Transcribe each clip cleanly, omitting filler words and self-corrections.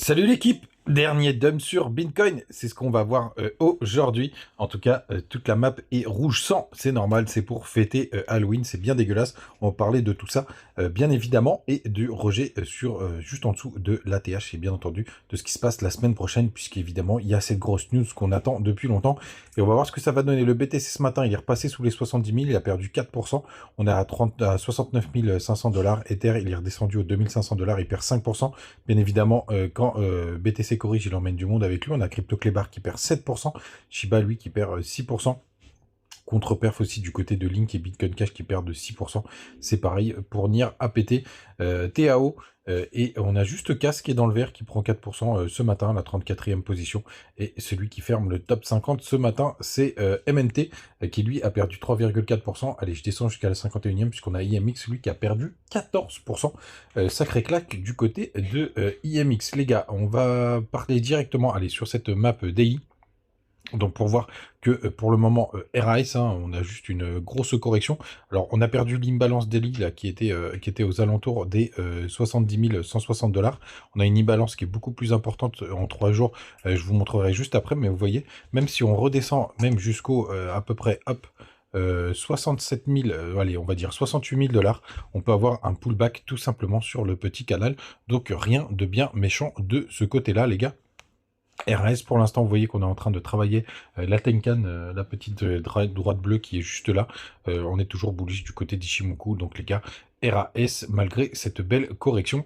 Salut l'équipe, dernier dump sur Bitcoin, c'est ce qu'on va voir aujourd'hui. En tout cas, toute la map est rouge sang, c'est normal, c'est pour fêter Halloween, c'est bien dégueulasse. On va parler de tout ça, bien évidemment, et du rejet sur juste en dessous de l'ATH, et bien entendu de ce qui se passe la semaine prochaine, puisqu'évidemment, il y a cette grosse news qu'on attend depuis longtemps. Et on va voir ce que ça va donner. Le BTC ce matin, il est repassé sous les 70 000, il a perdu 4%. On est à 69 500 $. Ether, il est redescendu aux 2500 $, il perd 5%. Bien évidemment, quand BTC corrige, il emmène du monde avec lui. On a CryptoClebar qui perd 7%, Shiba, lui, qui perd 6%. Contre-perf aussi du côté de Link et Bitcoin Cash qui perdent de 6%. C'est pareil pour NIR, APT, TAO. Et on a juste CAS qui est dans le vert qui prend 4% ce matin, la 34e position. Et celui qui ferme le top 50 ce matin, c'est MNT qui lui a perdu 3,4%. Allez, je descends jusqu'à la 51e puisqu'on a IMX, lui qui a perdu 14%. Sacré claque du côté de IMX. Les gars, on va parler directement allez, sur cette map DI. Donc pour voir que pour le moment RAS, on a juste une grosse correction. Alors on a perdu l'imbalance daily là, qui était aux alentours des 70 160 $. On a une imbalance qui est beaucoup plus importante en 3 jours. Je vous montrerai juste après, mais vous voyez, même si on redescend même jusqu'au à peu près hop, 67 000, allez, on va dire 68 000 $, on peut avoir un pullback tout simplement sur le petit canal. Donc rien de bien méchant de ce côté-là, les gars. RAS, pour l'instant, vous voyez qu'on est en train de travailler la Tenkan, la petite droite bleue qui est juste là. On est toujours bullish du côté d'Ishimoku. Donc les gars, RAS, malgré cette belle correction.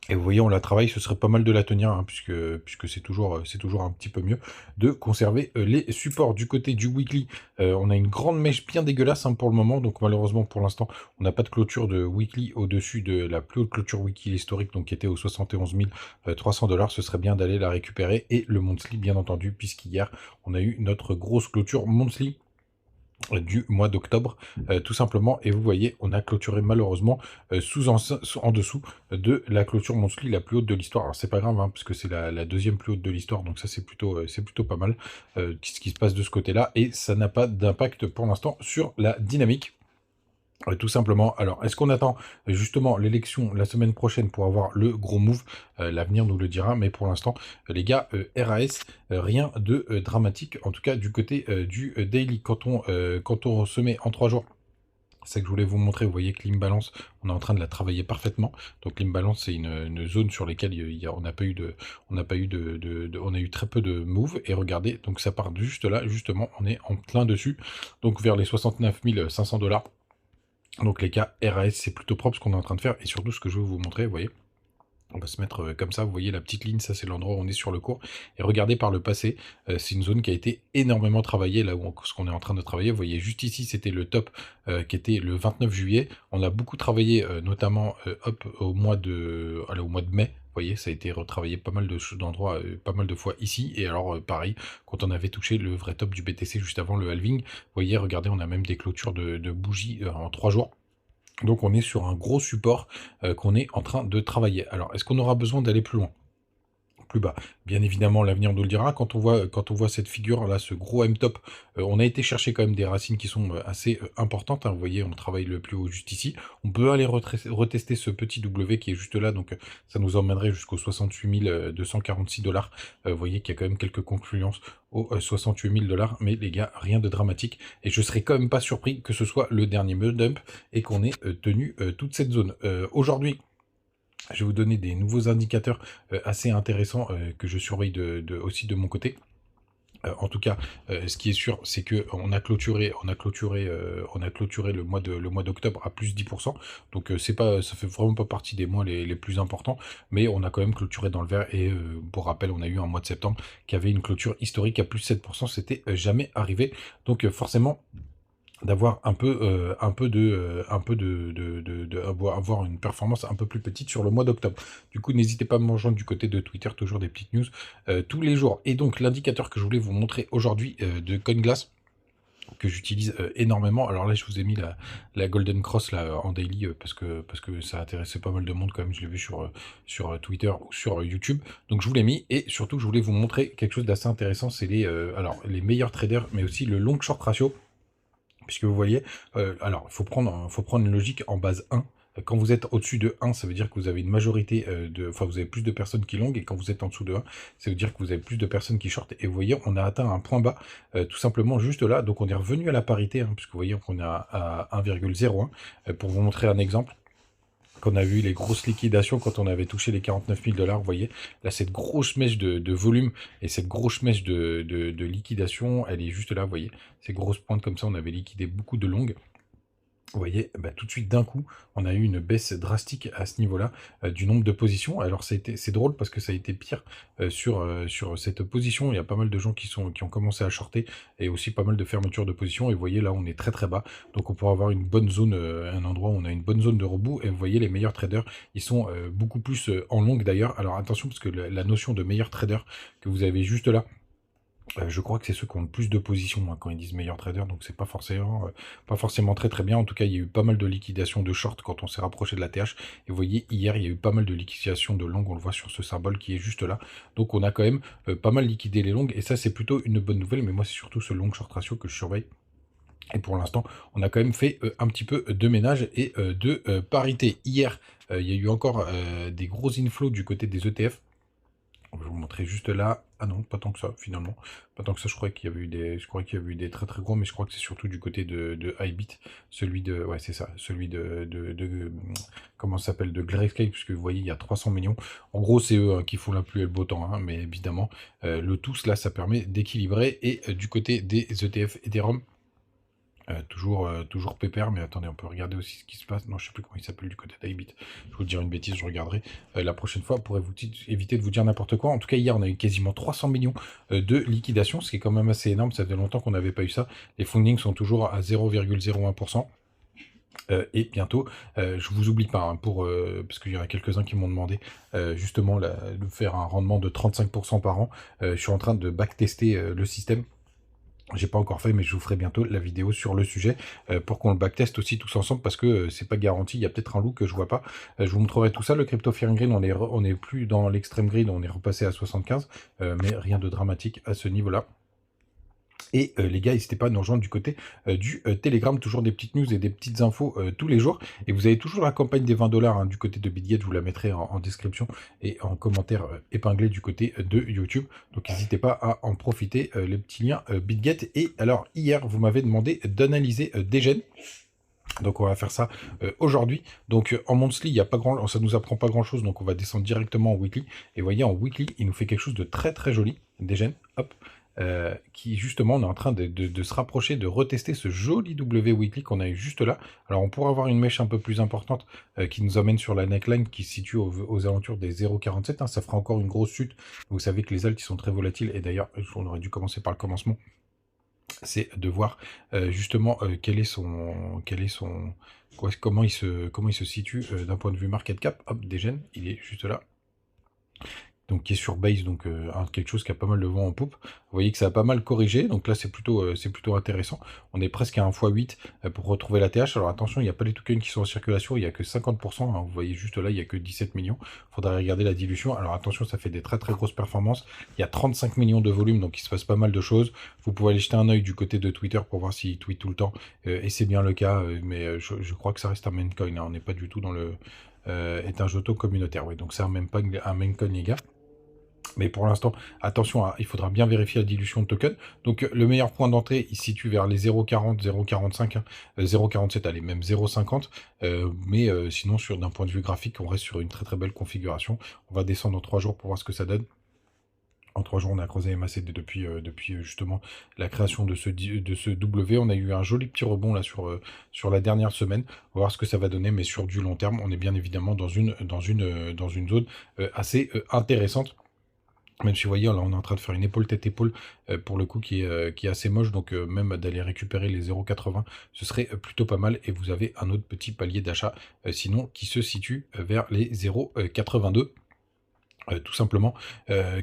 Et vous voyez, on la travaille, ce serait pas mal de la tenir, puisque c'est toujours un petit peu mieux de conserver les supports. Du côté du weekly, on a une grande mèche bien dégueulasse pour le moment, donc malheureusement pour l'instant, on n'a pas de clôture de weekly au-dessus de la plus haute clôture weekly historique, donc qui était aux 71 300 $. Ce serait bien d'aller la récupérer, et le monthly bien entendu, puisqu'hier, on a eu notre grosse clôture monthly du mois d'octobre, tout simplement. Et vous voyez, on a clôturé malheureusement en dessous de la clôture monthly la plus haute de l'histoire. Alors c'est pas grave, parce que c'est la deuxième plus haute de l'histoire, donc ça c'est plutôt pas mal ce qui se passe de ce côté-là, et ça n'a pas d'impact pour l'instant sur la dynamique. Tout simplement. Alors, est-ce qu'on attend justement l'élection la semaine prochaine pour avoir le gros move? L'avenir nous le dira, mais pour l'instant, les gars, RAS, rien de dramatique, en tout cas du côté du daily. Quand on se met en 3 jours, c'est que je voulais vous montrer, vous voyez que l'imbalance, on est en train de la travailler parfaitement. Donc l'imbalance, c'est une zone sur laquelle on n'a pas eu on a eu très peu de move. Et regardez, donc ça part juste là, justement, on est en plein dessus, donc vers les 69 500 $. Donc les cas RAS, c'est plutôt propre ce qu'on est en train de faire. Et surtout, ce que je vais vous montrer, vous voyez, on va se mettre comme ça, vous voyez la petite ligne, ça c'est l'endroit où on est sur le cours. Et regardez par le passé, c'est une zone qui a été énormément travaillée, là où ce qu'on est en train de travailler. Vous voyez, juste ici, c'était le top qui était le 29 juillet. On a beaucoup travaillé, notamment hop, au mois de mai. Vous voyez, ça a été retravaillé pas mal d'endroits, pas mal de fois ici. Et alors, pareil, quand on avait touché le vrai top du BTC juste avant le halving, vous voyez, regardez, on a même des clôtures de bougies en 3 jours. Donc on est sur un gros support qu'on est en train de travailler. Alors, est-ce qu'on aura besoin d'aller plus loin? Plus bas. Bien évidemment, l'avenir nous le dira. Quand on voit cette figure-là, ce gros M-top, on a été chercher quand même des racines qui sont assez importantes. Vous voyez, on travaille le plus haut juste ici. On peut aller retester ce petit W qui est juste là, donc ça nous emmènerait jusqu'aux 68 246 $. Vous voyez qu'il y a quand même quelques confluences aux 68 000 $, mais les gars, rien de dramatique. Et je serais quand même pas surpris que ce soit le dernier dump et qu'on ait tenu toute cette zone. Aujourd'hui, je vais vous donner des nouveaux indicateurs assez intéressants que je surveille aussi de mon côté. En tout cas, ce qui est sûr, c'est que on a clôturé le mois d'octobre à plus 10%. Donc ça fait vraiment pas partie des mois les plus importants, mais on a quand même clôturé dans le vert. Et pour rappel, on a eu un mois de septembre qui avait une clôture historique à plus 7%. C'était jamais arrivé. Donc forcément, d'avoir avoir une performance un peu plus petite sur le mois d'octobre. Du coup, n'hésitez pas à me rejoindre du côté de Twitter, toujours des petites news tous les jours. Et donc, l'indicateur que je voulais vous montrer aujourd'hui de CoinGlass, que j'utilise énormément. Alors là, je vous ai mis la Golden Cross là, en daily parce que ça intéressait pas mal de monde quand même. Je l'ai vu sur Twitter ou sur YouTube. Donc je vous l'ai mis, et surtout, je voulais vous montrer quelque chose d'assez intéressant. C'est les meilleurs traders, mais aussi le long short ratio. Puisque vous voyez, alors il faut prendre une logique en base 1, Quand vous êtes au-dessus de 1, ça veut dire que vous avez une majorité enfin, vous avez plus de personnes qui long, et quand vous êtes en dessous de 1, ça veut dire que vous avez plus de personnes qui short. Et vous voyez, on a atteint un point bas, tout simplement juste là. Donc on est revenu à la parité, hein, puisque vous voyez qu'on est à 1,01. Pour vous montrer un exemple, qu'on a vu les grosses liquidations quand on avait touché les 49 000 $, vous voyez, là, cette grosse mèche de volume et cette grosse mèche de liquidation, elle est juste là, vous voyez, ces grosses pointes comme ça, on avait liquidé beaucoup de longues. Vous voyez, bah, tout de suite, d'un coup, on a eu une baisse drastique à ce niveau-là du nombre de positions. Alors, c'est drôle parce que ça a été pire sur cette position. Il y a pas mal de gens qui ont commencé à shorter et aussi pas mal de fermetures de position. Et vous voyez, là, on est très très bas. Donc, on pourra avoir une bonne zone, un endroit où on a une bonne zone de rebout. Et vous voyez, les meilleurs traders, ils sont beaucoup plus en longue d'ailleurs. Alors, attention, parce que la notion de meilleur trader que vous avez juste là, je crois que c'est ceux qui ont le plus de positions, hein, quand ils disent meilleur trader, donc c'est pas forcément très très bien. En tout cas, il y a eu pas mal de liquidations de short quand on s'est rapproché de la TH. Et vous voyez, hier, il y a eu pas mal de liquidations de longues, on le voit sur ce symbole qui est juste là. Donc on a quand même pas mal liquidé les longues, et ça c'est plutôt une bonne nouvelle, mais moi c'est surtout ce long short ratio que je surveille. Et pour l'instant, on a quand même fait un petit peu de ménage et de parité. Hier, il y a eu encore des gros inflows du côté des ETF. Je vais vous montrer juste là. Ah non, pas tant que ça, finalement. Pas tant que ça, je crois qu'il y avait eu des très très gros, mais je crois que c'est surtout du côté de iBit. Celui de. Ouais, c'est ça. Celui comment ça s'appelle? De Grayscale, puisque vous voyez, il y a 300 millions. En gros, c'est eux, hein, qui font la pluie et le beau temps, hein, mais évidemment, le tout, là, ça permet d'équilibrer. Et du côté des ETF Ethereum, toujours pépère, mais attendez, on peut regarder aussi ce qui se passe. Non, je sais plus comment il s'appelle du côté d'Ibit. Je vais vous dire une bêtise, je regarderai la prochaine fois pour éviter de vous dire n'importe quoi. En tout cas, hier, on a eu quasiment 300 millions de liquidation, ce qui est quand même assez énorme. Ça fait longtemps qu'on n'avait pas eu ça. Les fundings sont toujours à 0,01%. Et bientôt, je vous oublie pas, hein, parce qu'il y en a quelques-uns qui m'ont demandé justement de faire un rendement de 35% par an. Je suis en train de backtester le système. J'ai pas encore fait, mais je vous ferai bientôt la vidéo sur le sujet pour qu'on le backteste aussi tous ensemble, parce que c'est pas garanti. Il y a peut-être un loup que je vois pas. Je vous montrerai tout ça. Le Crypto Fear Green, on est plus dans l'extrême grid, on est repassé à 75, mais rien de dramatique à ce niveau-là. Et les gars, n'hésitez pas à nous rejoindre du côté du Telegram, toujours des petites news et des petites infos tous les jours. Et vous avez toujours la campagne des 20 $, hein, du côté de BitGet, je vous la mettrai en description et en commentaire épinglé du côté de YouTube. Donc n'hésitez pas à en profiter, les petits liens BitGet. Et alors, hier, vous m'avez demandé d'analyser Degen. Donc on va faire ça aujourd'hui. Donc en monthly, il y a pas grand, ça nous apprend pas grand chose, donc on va descendre directement en weekly. Et vous voyez, en weekly, il nous fait quelque chose de très très joli, Degen, hop, qui justement, on est en train de se rapprocher, de retester ce joli W weekly qu'on a eu juste là. Alors on pourra avoir une mèche un peu plus importante qui nous amène sur la neckline qui se situe aux alentours des 0,47, hein. Ça fera encore une grosse chute. Vous savez que les alts ils sont très volatiles, et d'ailleurs on aurait dû commencer par le commencement. C'est de voir justement comment il se situe d'un point de vue market cap. Hop, Degen, il est juste là. Donc qui est sur base, donc quelque chose qui a pas mal de vent en poupe. Vous voyez que ça a pas mal corrigé, donc là c'est plutôt intéressant. On est presque à 1 x 8 pour retrouver la TH. Alors attention, il n'y a pas les tokens qui sont en circulation, il n'y a que 50%, hein. Vous voyez juste là, il n'y a que 17 millions. Il faudra regarder la dilution. Alors attention, ça fait des très très grosses performances. Il y a 35 millions de volume, donc il se passe pas mal de choses. Vous pouvez aller jeter un œil du côté de Twitter pour voir s'il tweet tout le temps, et c'est bien le cas, mais je crois que ça reste un main coin, hein. On n'est pas du tout dans le... est un jeton communautaire, oui, donc c'est un main coin les gars. Mais pour l'instant, attention, il faudra bien vérifier la dilution de token. Donc le meilleur point d'entrée, il se situe vers les 0,40, 0,45, hein, 0,47, allez, même 0,50. Mais sinon, d'un point de vue graphique, on reste sur une très très belle configuration. On va descendre en 3 jours pour voir ce que ça donne. En 3 jours, on a creusé MACD depuis justement la création de ce W. On a eu un joli petit rebond là sur la dernière semaine. On va voir ce que ça va donner, mais sur du long terme, on est bien évidemment dans une zone assez intéressante. Même si vous voyez, là on est en train de faire une épaule tête épaule pour le coup qui est assez moche, donc même d'aller récupérer les 0,80, ce serait plutôt pas mal. Et vous avez un autre petit palier d'achat sinon qui se situe vers les 0,82. Tout simplement,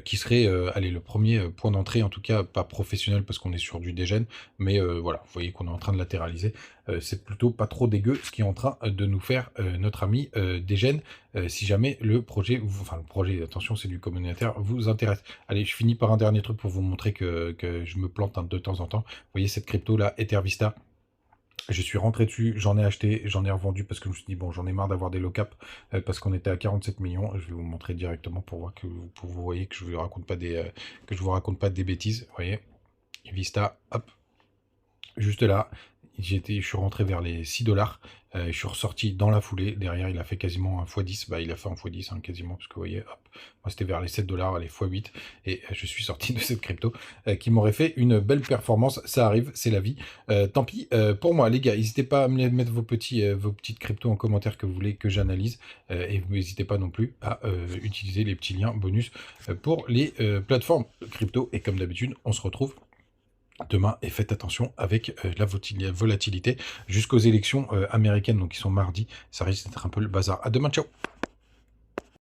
qui serait allez, le premier point d'entrée, en tout cas pas professionnel parce qu'on est sur du dégène, mais voilà, vous voyez qu'on est en train de latéraliser. C'est plutôt pas trop dégueu ce qui est en train de nous faire notre ami dégène, si jamais le projet, enfin le projet, attention c'est du communautaire, vous intéresse. Allez, je finis par un dernier truc pour vous montrer que je me plante de temps en temps. Vous voyez cette crypto là, EtherVista. Je suis rentré dessus, j'en ai acheté, j'en ai revendu parce que je me suis dit, bon, j'en ai marre d'avoir des low-cap parce qu'on était à 47 millions. Je vais vous montrer directement pour voir que vous voyez que je vous raconte pas que je vous raconte pas des bêtises. Vous voyez, Vista, hop, juste là, je suis rentré vers les 6 dollars. Je suis ressorti dans la foulée. Derrière, il a fait quasiment un x10. Bah, il a fait un x10, hein, quasiment, parce que vous voyez, hop, moi c'était vers les 7 dollars, les x8. Et je suis sorti de cette crypto qui m'aurait fait une belle performance. Ça arrive, c'est la vie. Tant pis pour moi, les gars. N'hésitez pas à me mettre vos petites cryptos en commentaire que vous voulez que j'analyse. Et vous n'hésitez pas non plus à utiliser les petits liens bonus pour les plateformes crypto. Et comme d'habitude, on se retrouve demain et faites attention avec la volatilité jusqu'aux élections américaines, donc qui sont mardi. Ça risque d'être un peu le bazar. À demain, ciao!